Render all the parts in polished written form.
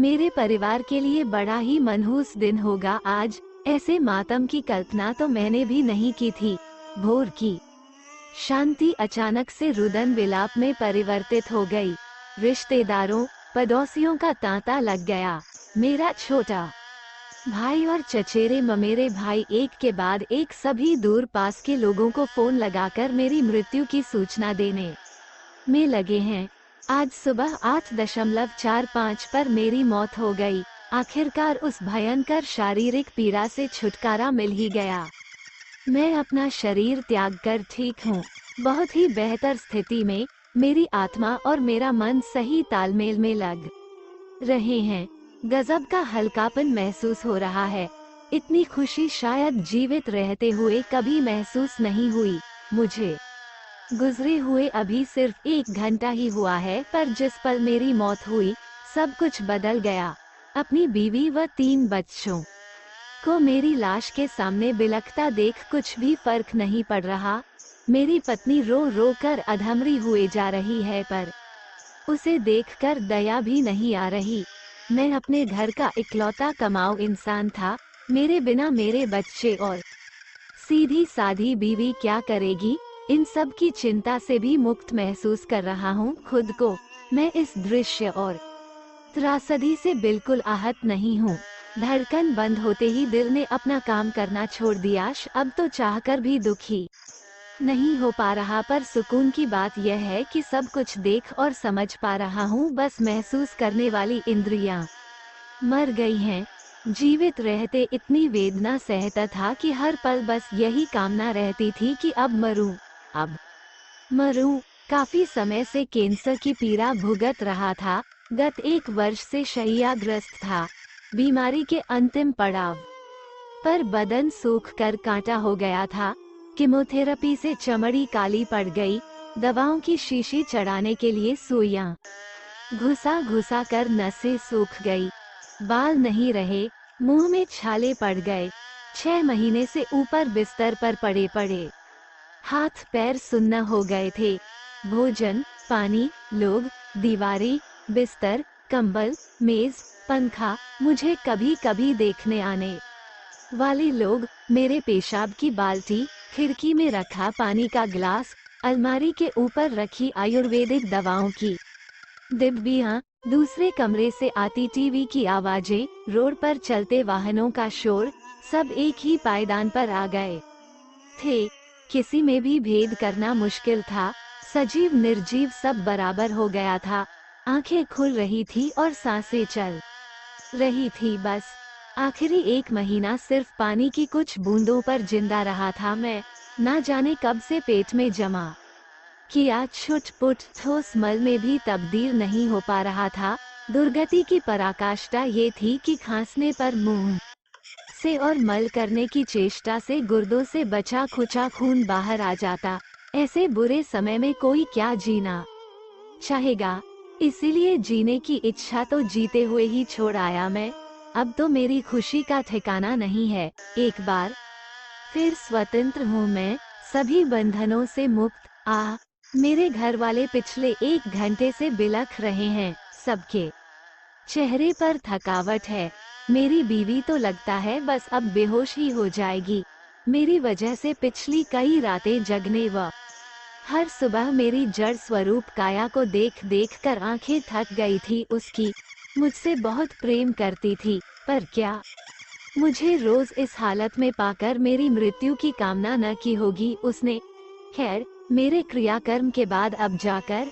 मेरे परिवार के लिए बड़ा ही मनहूस दिन होगा आज। ऐसे मातम की कल्पना तो मैंने भी नहीं की थी। भोर की शांति अचानक से रुदन विलाप में परिवर्तित हो गई। रिश्तेदारों, पड़ोसियों का तांता लग गया। मेरा छोटा भाई और चचेरे ममेरे भाई एक के बाद एक सभी दूर पास के लोगों को फोन लगाकर मेरी मृत्यु की सूचना देने में लगे हैं। आज सुबह 8.45 पर मेरी मौत हो गई। आखिरकार उस भयंकर शारीरिक पीड़ा से छुटकारा मिल ही गया। मैं अपना शरीर त्याग कर ठीक हूँ, बहुत ही बेहतर स्थिति में। मेरी आत्मा और मेरा मन सही तालमेल में लग रहे हैं। गजब का हल्कापन महसूस हो रहा है। इतनी खुशी शायद जीवित रहते हुए कभी महसूस नहीं हुई मुझे। गुजरे हुए अभी सिर्फ 1 घंटा ही हुआ है, पर जिस पल मेरी मौत हुई सब कुछ बदल गया। अपनी बीवी व 3 बच्चों को मेरी लाश के सामने बिलखता देख कुछ भी फर्क नहीं पड़ रहा। मेरी पत्नी रो रो कर अधमरी हुए जा रही है, पर उसे देखकर दया भी नहीं आ रही। मैं अपने घर का इकलौता कमाऊ इंसान था। मेरे बिना मेरे बच्चे और सीधी साधी बीवी क्या करेगी, इन सब की चिंता से भी मुक्त महसूस कर रहा हूँ खुद को। मैं इस दृश्य और त्रासदी से बिल्कुल आहत नहीं हूँ। धड़कन बंद होते ही दिल ने अपना काम करना छोड़ दिया। अब तो चाहकर भी दुखी नहीं हो पा रहा, पर सुकून की बात यह है कि सब कुछ देख और समझ पा रहा हूँ। बस महसूस करने वाली इंद्रियां मर गई हैं। जीवित रहते इतनी वेदना सहता था कि हर पल बस यही कामना रहती थी कि अब मरूं। काफी समय से कैंसर की पीड़ा भुगत रहा था। गत 1 वर्ष से शैय्याग्रस्त था। बीमारी के अंतिम पड़ाव पर बदन सूख कर कांटा हो गया था। कीमोथेरेपी से चमड़ी काली पड़ गई। दवाओं की शीशी चढ़ाने के लिए सुइयां घुसा घुसा कर नसें सूख गई। बाल नहीं रहे, मुंह में छाले पड़ गए। 6 महीने से ऊपर बिस्तर पर पड़े हाथ पैर सुन्न हो गए थे। भोजन, पानी, लोग, दीवारें, बिस्तर, कंबल, मेज, पंखा, मुझे कभी कभी देखने आने वाले लोग, मेरे पेशाब की बाल्टी, खिड़की में रखा पानी का गिलास, अलमारी के ऊपर रखी आयुर्वेदिक दवाओं की डिब्बियां, दूसरे कमरे से आती टीवी की आवाजें, रोड पर चलते वाहनों का शोर, सब एक ही पायदान पर आ गए थे। किसी में भी भेद करना मुश्किल था। सजीव निर्जीव सब बराबर हो गया था। आंखें खुल रही थी और सांसें चल रही थी। बस आखिरी 1 महीना सिर्फ पानी की कुछ बूंदों पर जिंदा रहा था मैं। ना जाने कब से पेट में जमा किया छुटपुट ठोस मल में भी तब्दील नहीं हो पा रहा था। दुर्गति की पराकाष्ठा ये थी कि खांसने पर मुंह से और मल करने की चेष्टा से गुर्दों से बचा खुचा खून बाहर आ जाता। ऐसे बुरे समय में कोई क्या जीना चाहेगा। इसीलिए जीने की इच्छा तो जीते हुए ही छोड़ आया मैं। अब तो मेरी खुशी का ठिकाना नहीं है। एक बार फिर स्वतंत्र हूँ मैं, सभी बंधनों से मुक्त। मेरे घर वाले पिछले 1 घंटे से बिलख रहे हैं। सबके चेहरे पर थकावट है। मेरी बीवी तो लगता है बस अब बेहोश ही हो जाएगी। मेरी वजह से पिछली कई रातें जगने व हर सुबह मेरी जड़ स्वरूप काया को देख देख कर आंखें थक गई थी। उसकी मुझसे बहुत प्रेम करती थी, पर क्या मुझे रोज इस हालत में पाकर मेरी मृत्यु की कामना न की होगी उसने। खैर, मेरे क्रियाकर्म के बाद अब जाकर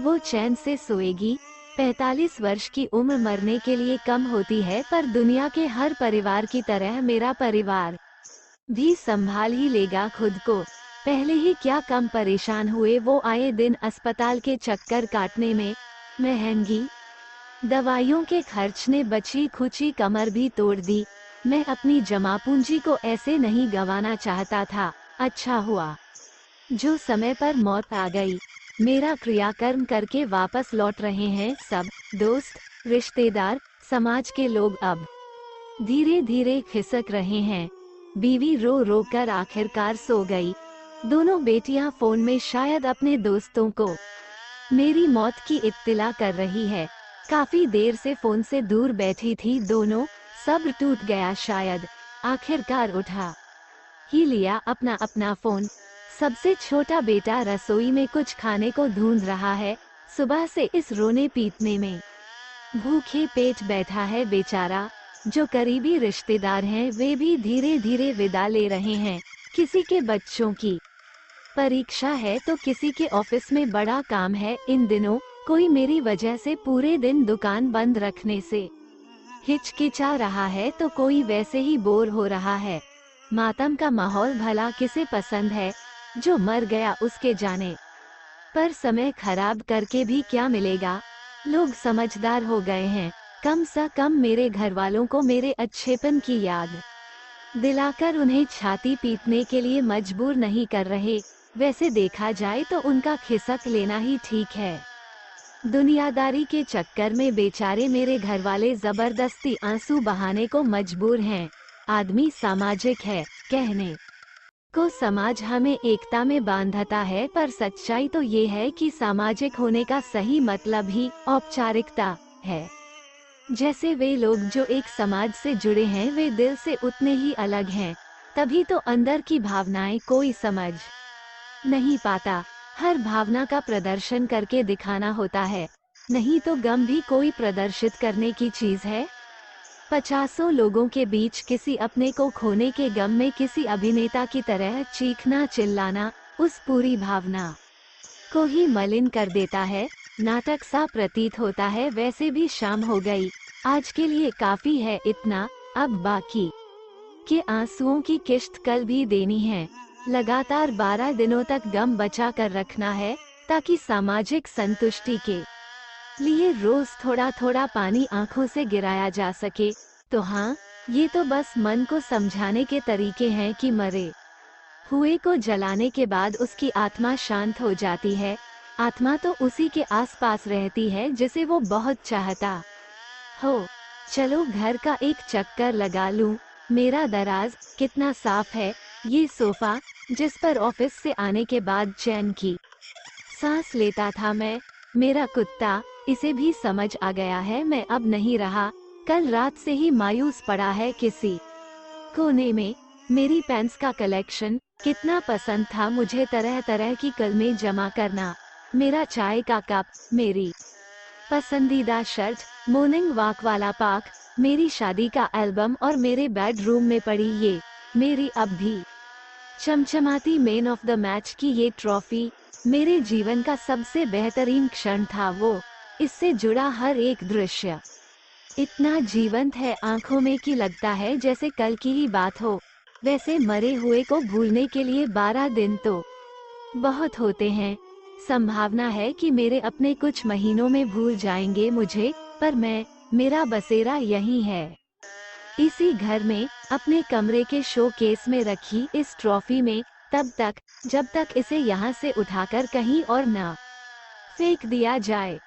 वो चैन से सोएगी। 45 वर्ष की उम्र मरने के लिए कम होती है, पर दुनिया के हर परिवार की तरह मेरा परिवार भी संभाल ही लेगा खुद को। पहले ही क्या कम परेशान हुए वो आए दिन अस्पताल के चक्कर काटने में। महंगी दवाइयों के खर्च ने बची खुची कमर भी तोड़ दी। मैं अपनी जमा पूंजी को ऐसे नहीं गंवाना चाहता था। अच्छा हुआ जो समय पर मौत आ गई। मेरा क्रियाकर्म करके वापस लौट रहे हैं सब दोस्त, रिश्तेदार, समाज के लोग अब धीरे धीरे खिसक रहे हैं। बीवी रो रो कर आखिरकार सो गई। दोनों बेटियां फोन में शायद अपने दोस्तों को मेरी मौत की इत्तिला कर रही है। काफी देर से फोन से दूर बैठी थी दोनों, सब्र टूट गया शायद। आखिरकार उठा ही लिया अपना अपना फोन। सबसे छोटा बेटा रसोई में कुछ खाने को ढूंढ रहा है, सुबह से इस रोने पीटने में भूखे पेट बैठा है बेचारा। जो करीबी रिश्तेदार हैं वे भी धीरे धीरे विदा ले रहे हैं। किसी के बच्चों की परीक्षा है तो किसी के ऑफिस में बड़ा काम है इन दिनों। कोई मेरी वजह से पूरे दिन दुकान बंद रखने से हिचकिचा रहा है तो कोई वैसे ही बोर हो रहा है। मातम का माहौल भला किसे पसंद है, जो मर गया उसके जाने। पर समय खराब करके भी क्या मिलेगा। लोग समझदार हो गए हैं, कम से कम मेरे घर वालों को मेरे अच्छेपन की याद दिलाकर उन्हें छाती पीटने के लिए मजबूर नहीं कर रहे। वैसे देखा जाए तो उनका खिसक लेना ही ठीक है। दुनियादारी के चक्कर में बेचारे मेरे घर वाले जबरदस्ती आंसू बहाने को मजबूर हैं। आदमी सामाजिक है, कहने को समाज हमें एकता में बांधता है, पर सच्चाई तो ये है कि सामाजिक होने का सही मतलब ही औपचारिकता है। जैसे वे लोग जो एक समाज से जुड़े हैं वे दिल से उतने ही अलग हैं, तभी तो अंदर की भावनाएं कोई समझ नहीं पाता। हर भावना का प्रदर्शन करके दिखाना होता है, नहीं तो गम भी कोई प्रदर्शित करने की चीज है। पचासों लोगों के बीच किसी अपने को खोने के गम में किसी अभिनेता की तरह चीखना चिल्लाना उस पूरी भावना को ही मलिन कर देता है। नाटक सा प्रतीत होता है। वैसे भी शाम हो गई, आज के लिए काफी है इतना। अब बाकी के आंसुओं की किश्त कल भी देनी है। लगातार 12 दिनों तक गम बचा कर रखना है, ताकि सामाजिक संतुष्टि के लिए रोज थोड़ा थोड़ा पानी आंखों से गिराया जा सके। तो हाँ, ये तो बस मन को समझाने के तरीके हैं कि मरे हुए को जलाने के बाद उसकी आत्मा शांत हो जाती है। आत्मा तो उसी के आसपास रहती है जिसे वो बहुत चाहता हो। चलो घर का एक चक्कर लगा लूं। मेरा दराज कितना साफ है। ये सोफा जिस पर ऑफिस से आने के बाद चैन की सांस लेता था मैं। मेरा कुत्ता, इसे भी समझ आ गया है मैं अब नहीं रहा। कल रात से ही मायूस पड़ा है किसी कोने में। मेरी पेन्स का कलेक्शन कितना पसंद था मुझे, तरह तरह की कलमें जमा करना। मेरा चाय का कप, मेरी पसंदीदा शर्ट, मॉर्निंग वॉक वाला पार्क, मेरी शादी का एल्बम और मेरे बेडरूम में पड़ी ये मेरी अब भी चमचमाती मैन ऑफ द मैच की ये ट्रॉफी। मेरे जीवन का सबसे बेहतरीन क्षण था वो। इससे जुड़ा हर एक दृश्य इतना जीवंत है आंखों में कि लगता है जैसे कल की ही बात हो। वैसे मरे हुए को भूलने के लिए 12 दिन तो बहुत होते हैं। संभावना है कि मेरे अपने कुछ महीनों में भूल जाएंगे मुझे, पर मेरा बसेरा यही है, इसी घर में, अपने कमरे के शो केस में रखी इस ट्रॉफी में, तब तक जब तक इसे यहाँ से उठाकर कहीं और न फेंक दिया जाए।